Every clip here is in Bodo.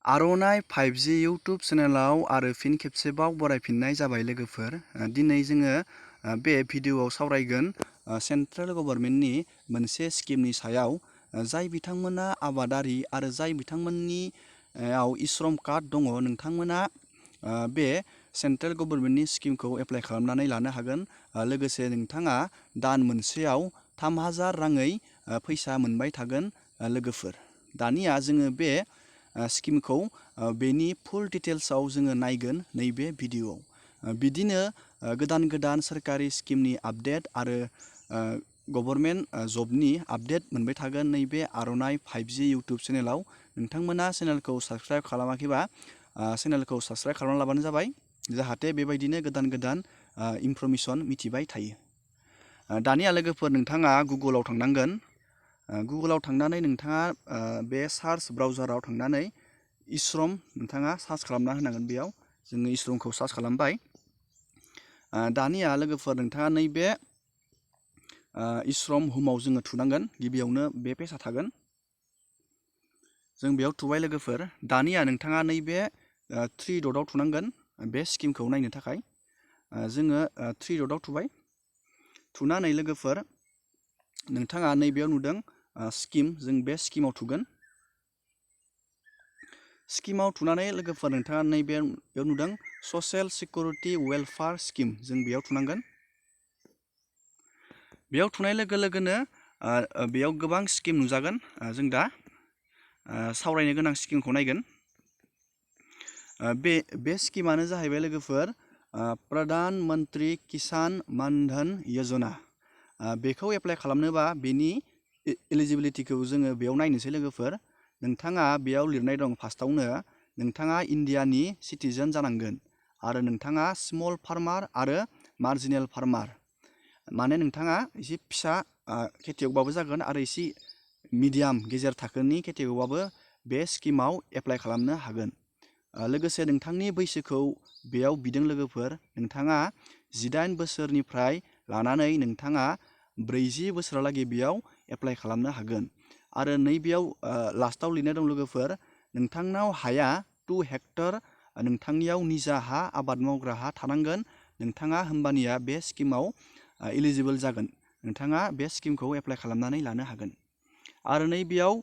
आर'नाइ 5G इउटुब चेनेलाव आरो फिन खेबसेबाव बरायफिननाय जाबाय लोगोफोर। दिनै जोङो बे भिडिअआव सावरायगोन सेन्ट्रेल गभर्नमेन्टनि मोनसे स्किमनि सायाव। जाय बिथांमोना आबादारि आरो जाय बिथांमोननि श्रम कार्ड दङ, नोंथांमोना बे सेन्ट्रेल गभर्नमेन्टनि स्किमखौ एप्लाइ खालामनानै लानो हागोन। लोगोसे नोंथाङा दान मोनसेयाव 3000 राङै फैसा मोनबाय थागोन लोगोफोर। दानिया जोङो बे स्किमखौ बेनि फुल डिटेल्सआव जोङो नायगोन नैबे भिडिअआव। बिदिनो गोदान गोदान सोरखारि स्किमनि आपडेट आरो गभर्नमेन्ट जबनि आपडेट मोनबाय थागोन नैबे आर'नाइ 5G इउटुब चेनेलाव। नोंथांमोना चेनेलखौ साबस्क्राइब खालामाखैबा चेनेलखौ साबस्क्राइब खालामना लाबानो जाबाय, जाहाथे बेबायदिनो गोदान गोदान इनफरमेसन मिथिबाय थायो। दानिया लोगोफोर, नोंथाङा गुगोलाव थांनांगोन। गुगोलाव थांनानै नोंथाङा बे सार्च ब्राउजाराव थांनानै श्रम नोंथाङा सार्च खालामना होनांगोन। बेयाव जोङो श्रमखौ सार्च खालामबाय। दानिया लोगोफोर, नोंथाङा नैबे श्रम होमाव जोङो थुनांगोन। गिबियावनो बे पेजआ थागोन, जों बेयाव थुबाय लोगोफोर। दानिया नोंथाङा नैबे 3 डटआव थुनांगोन बे स्किमखौ नायनो थाखाय। जोङो 3 डटआव थुबाय। थुनानै लोगोफोर, नोंथाङा नैबेयाव नुदों स्किम, जों बे स्किमाव थुगोन। स्किमाव थुनानै लोगोफोर, नोंथाङा नैबेयाव नुदों ससियेल सिकिउरिटि वेलफेयार स्किम, जों बेयाव थुनांगोन। बेयाव थुनाय लोगो लोगोनो बेयाव गोबां स्किम नुजागोन। जों दा सावरायनो गोनां स्किमखौ नायगोन। बे स्किमानो जाहैबाय लोगोफोर प्रधान मन्त्रि किसान मान धन यजना। बेखौ एप्लाइ खालामनोबा बेनि एलिजिबिलिटिखौ जोङो बेयाव नायनोसै लोगोफोर। नोंथाङा बेयाव लिरनाय दं फार्स्टआवनो, नोंथाङा इन्डियानि सिटिजेन जानांगोन आरो नोंथाङा स्मल फार्मार आरो मार्जिनेल फार्मार, माने नोंथाङा एसे फिसा खेथियकबाबो जागोन आरो एसे मिडियाम गेजेर थाखोनि खेथियकबाबो बे स्किमाव एप्लाइ खालामनो हागोन। लोगोसे नोंथांनि बैसोखौ बेयाव बिदों लोगोफोर। नोंथाङा 18 बोसोरनिफ्राय लानानै नोंथाङा 40 बोसोरालागै बेयाव एप्लाइ खालामनो हागोन। आरो नैबेयाव लास्टआव लिरनाय दं लोगोफोर, नोंथांनाव हाया 2 हेक्टर, नोंथांनियाव निजा हा, आबाद मावग्रा हा थानांगोन। नोंथाङा होमबानिया बे स्किमाव एलिजिबोल जागोन। नोंथाङा बे स्किमखौ एप्लाइ खालामनानै लानो हागोन। आरो नैबेयाव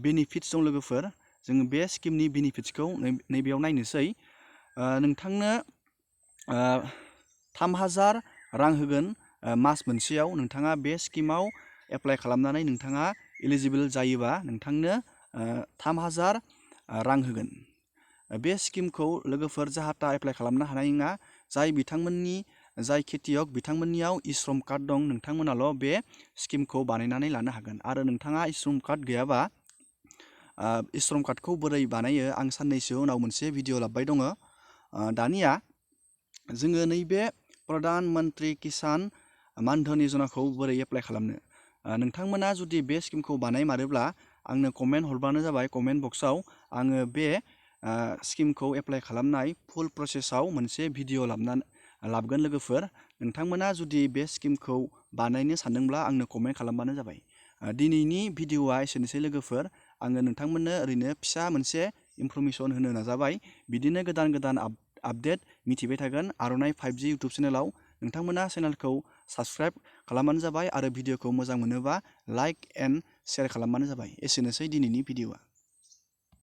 बेनिफिट्स दं लोगोफोर। जोङो बे स्किमनि बेनिफिट्सखौ नैबेयाव नायनोसै। नोंथांनो 3000 रां होगोन मास मोनसेयाव। नोंथाङा बे स्किमाव एप्लाइ खालामनानै नोंथाङा एलिजिबोल जायोबा नोंथांनो 3000 रां होगोन। बे स्किमखौ लोगोफोर जाहाथा एप्लाइ खालामनो हानाय नङा जाय खेथियक बिथांमोननियाव श्रम कार्ड दं, नोंथांमोनाल' बे स्किमखौ बानायनानै लानो हागोन। आरो नोंथाङा श्रम कार्ड गैयाबा श्रम कार्डखौ बोरै बानायो आं साननैसो उनाव मोनसे भिडिअ लाबोबाय दङ। दानिया जोङो नैबे प्रधान मन्त्रि किसान मान धन यजनाखौ बोरै एप्लाइ खालामनो। नोंथांमोना जुदि बे स्किमखौ बानायमारोब्ला आंनो कमेन्ट हरबानो जाबाय। कमेन्ट बक्सआव आङो बे स्किमखौ एप्लाइ खालामनाय फुल प्रसेसआव मोनसे भिडिअ लाबोगोन लोगोफोर। नोंथांमोना जुदि बे स्किमखौ बानायनो सानदोंब्ला आंनो कमेन्ट खालामबानो जाबाय। दिनैनि भिडिअआ एसेनोसै लोगोफोर। आङो नोंथांमोननो ओरैनो फिसा मोनसे इनफरमेसन होनो नाजाबाय। बिदिनो गोदान गोदान आपडेट मिथिबाय थागोन आर'नाइ 5G इउटुब चेनेलाव। नोंथांमोना चेनेलखौ साबस्क्राइब खालामबानो जाबाय आरो भिडिअखौ मोजां मोनोबा लाइक एन्ड शेयार खालामबानो जाबाय। एसेनोसै दिनैनि भिडिअआ।